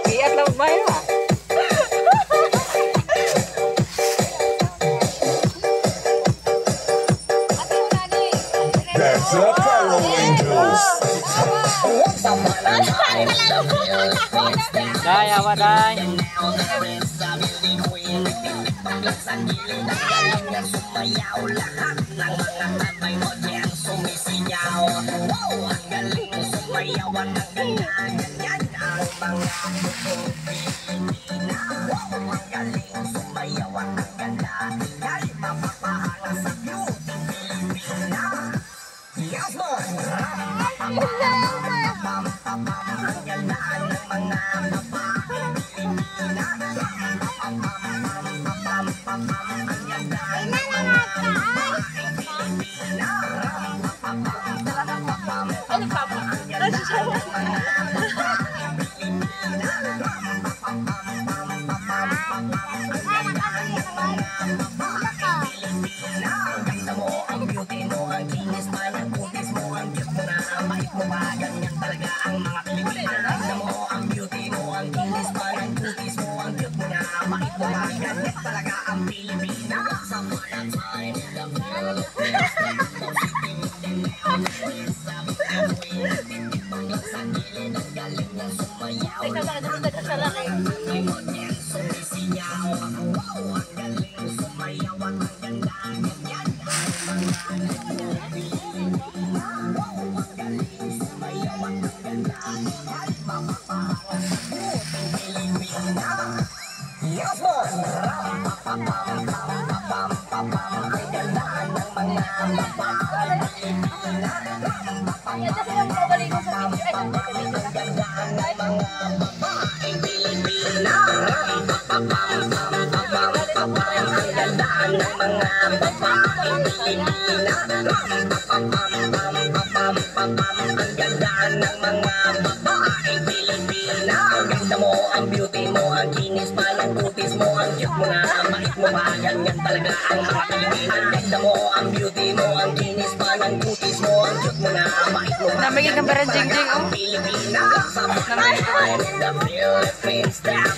Piat lang mayo ah. That's the Power Rangers. Day, awa day. Ang beauty mo, ang kinis pa, ang kutis mo, ang cute mo na, mait mo ba, ganyan talaga ang mga Pilipina. Ang ganda mo, ang beauty mo, ang kinis pa, ang kutis mo, ang cute mo na, mait mo ba, Namigil ng barang jing-jing, oh. Pilipina. Sa mga the Philippines.